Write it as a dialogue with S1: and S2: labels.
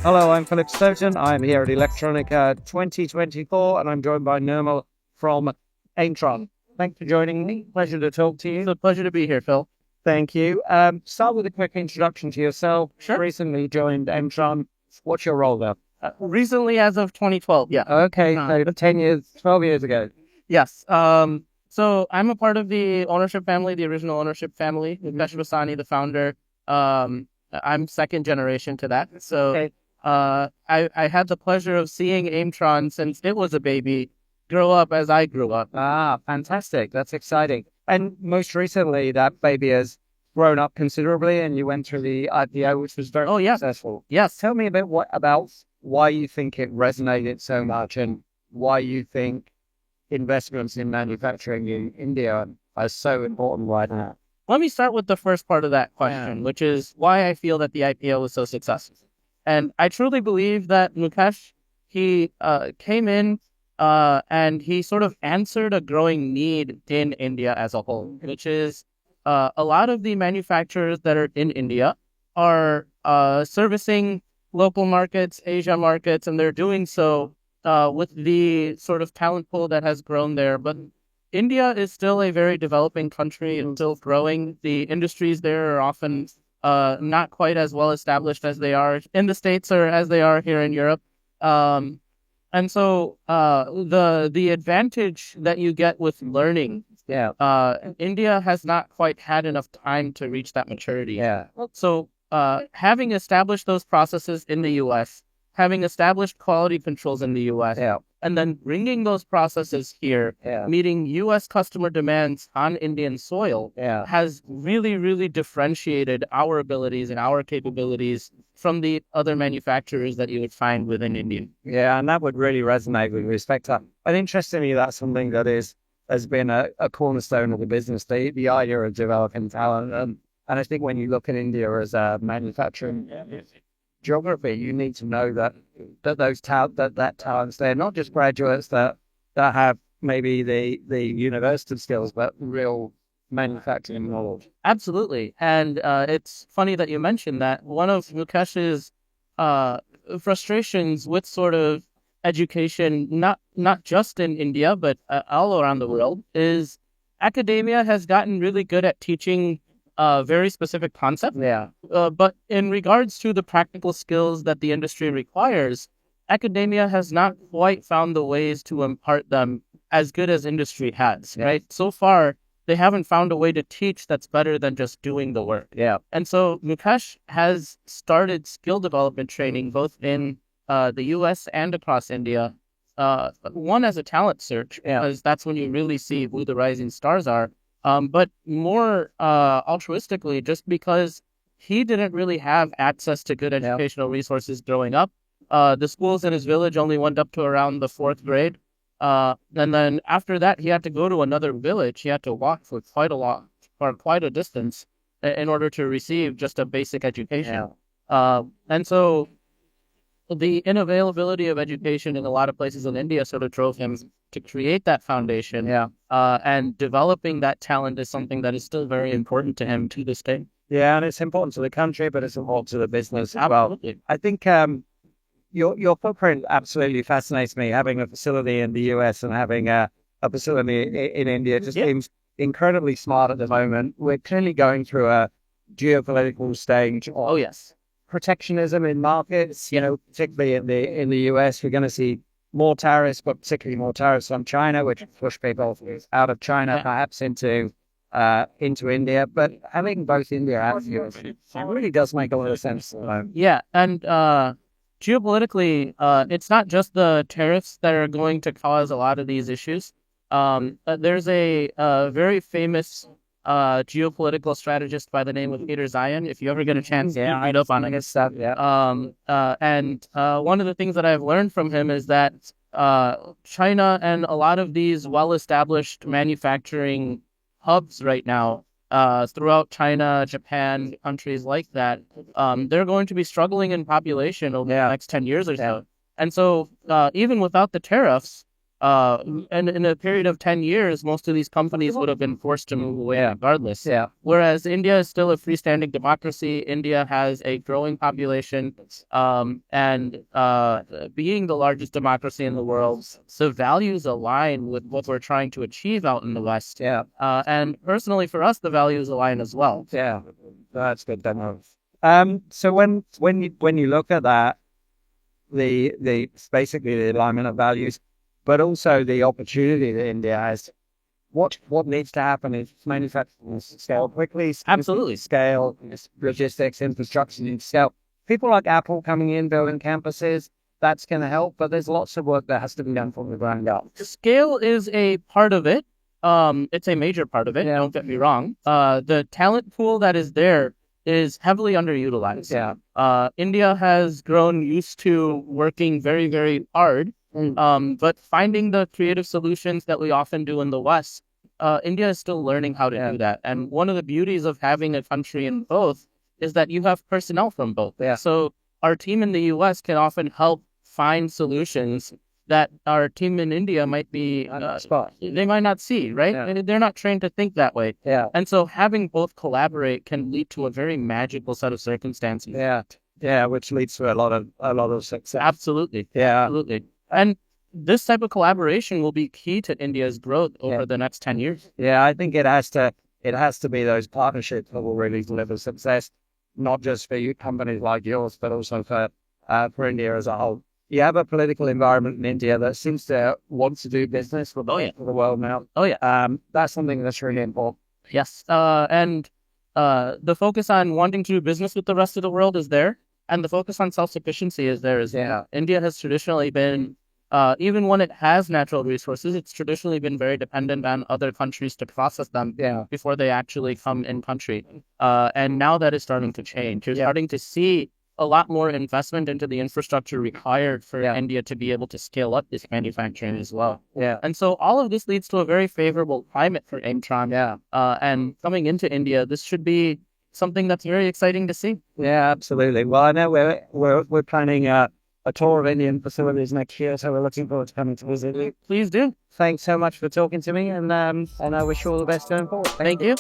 S1: Hello, I'm Philip Stoten. I'm here at Electronica 2024, and I'm joined by Nirmal from Aimtron. Thanks for joining me. Pleasure to talk to you.
S2: It's a pleasure to be here, Phil.
S1: Thank you. Start with a quick introduction to yourself.
S2: Sure.
S1: Recently joined Aimtron. What's your role there?
S2: Recently, as of 2012, yeah.
S1: Okay, so 10 years, 12 years ago.
S2: Yes. So I'm a part of the ownership family, the original ownership family. Nirmal Vasani, the founder. I'm second generation to that. So
S1: Okay.
S2: I had the pleasure of seeing Aimtron since it was a baby grow up as I grew up.
S1: Ah, fantastic. That's exciting. And most recently, that baby has grown up considerably, and you went through the IPO, which was very successful.
S2: Yes.
S1: Tell me a bit about why you think it resonated so much and why you think investments in manufacturing in India are so important right now.
S2: Let me start with the first part of that question, which is why I feel that the IPO was so successful. And I truly believe that Mukesh, he came in and he sort of answered a growing need in India as a whole, which is a lot of the manufacturers that are in India are servicing local markets, Asia markets, and they're doing so with the sort of talent pool that has grown there. But India is still a very developing country and still growing. The industries there are often not quite as well established as they are in the States or as they are here in Europe. And so the advantage that you get with learning, India has not quite had enough time to reach that maturity.
S1: Yeah.
S2: So having established those processes in the U.S., having established quality controls in the U.S., and then bringing those processes here, meeting U.S. customer demands on Indian soil, has really, really differentiated our abilities and our capabilities from the other manufacturers that you would find within India.
S1: Yeah, and that would really resonate with respect to that. And interestingly, that's something that has been a cornerstone of the business, the idea of developing talent. And I think when you look at India as a manufacturing geography, you need to know that talents, they're not just graduates that have maybe the university skills, but real manufacturing knowledge.
S2: Absolutely. And it's funny that you mentioned that. One of Mukesh's frustrations with sort of education, not just in India, but all around the world, is academia has gotten really good at teaching very specific concepts. But in regards to the practical skills that the industry requires, academia has not quite found the ways to impart them as good as industry has, right? So far, they haven't found a way to teach that's better than just doing the work. And so Mukesh has started skill development training both in the U.S. and across India. One as a talent search, because that's when you really see who the rising stars are. But more altruistically, just because he didn't really have access to good educational resources growing up. The schools in his village only went up to around the 4th grade. And then after that, he had to go to another village. He had to walk for quite a distance in order to receive just a basic education. And so the unavailability of education in a lot of places in India sort of drove him to create that foundation. And developing that talent is something that is still very important to him to this day.
S1: Yeah, and it's important to the country, but it's important to the business as well. I think your footprint absolutely fascinates me. Having a facility in the US and having a facility in India just seems incredibly smart at the moment. We're clearly going through a geopolitical stage of protectionism in markets, particularly in the US. We're going to see more tariffs, but particularly more tariffs on China, which push people out of China, perhaps into India. But having both India and the US, it really does make a lot of sense.
S2: Yeah, and geopolitically, it's not just the tariffs that are going to cause a lot of these issues. There's a very famous geopolitical strategist by the name of Peter Zion. If you ever get a chance to read up on his stuff. And one of the things that I've learned from him is that China and a lot of these well-established manufacturing hubs right now throughout China, Japan, countries like that, they're going to be struggling in population over the next 10 years or so. And so even without the tariffs, And in a period of 10 years, most of these companies would have been forced to move away regardless.
S1: Yeah.
S2: Whereas India is still a freestanding democracy. India has a growing population, and being the largest democracy in the world, the values align with what we're trying to achieve out in the West.
S1: Yeah.
S2: And personally, for us, the values align as well.
S1: Yeah. That's good to know. So when you look at that, the basically the alignment of values, but also the opportunity that India has. What needs to happen is manufacturing scale quickly.
S2: Absolutely.
S1: Scale, logistics, infrastructure needs scale. People like Apple coming in, building campuses, that's going to help, but there's lots of work that has to be done from the ground up.
S2: Scale is a part of it. It's a major part of it. Don't get me wrong. The talent pool that is there is heavily underutilized.
S1: Yeah.
S2: India has grown used to working very, very hard. But finding the creative solutions that we often do in the West, India is still learning how to do that. And one of the beauties of having a country in both is that you have personnel from both.
S1: Yeah.
S2: So our team in the US can often help find solutions that our team in India might be, they might not see, right?
S1: Yeah.
S2: They're not trained to think that way.
S1: Yeah.
S2: And so having both collaborate can lead to a very magical set of circumstances.
S1: Yeah. Yeah, which leads to a lot of success.
S2: Absolutely.
S1: Yeah.
S2: Absolutely. And this type of collaboration will be key to India's growth over the next 10 years.
S1: Yeah, I think it has to be those partnerships that will really deliver success, not just for you companies like yours, but also for India as a whole. You have a political environment in India that seems to want to do business with the world now. That's something that's really important.
S2: Yes. And the focus on wanting to do business with the rest of the world is there. And the focus on self-sufficiency is there as well. India has traditionally been, even when it has natural resources, it's traditionally been very dependent on other countries to process them before they actually come in country. And now that is starting to change. You're starting to see a lot more investment into the infrastructure required for India to be able to scale up this manufacturing as well.
S1: Yeah.
S2: And so all of this leads to a very favorable climate for Aimtron. And coming into India, this should be something that's very exciting to see.
S1: Yeah, absolutely. Well, I know we're planning a tour of Indian facilities next year, so we're looking forward to coming to visit you.
S2: Please do.
S1: Thanks so much for talking to me, and I wish you all the best going forward.
S2: Thank you.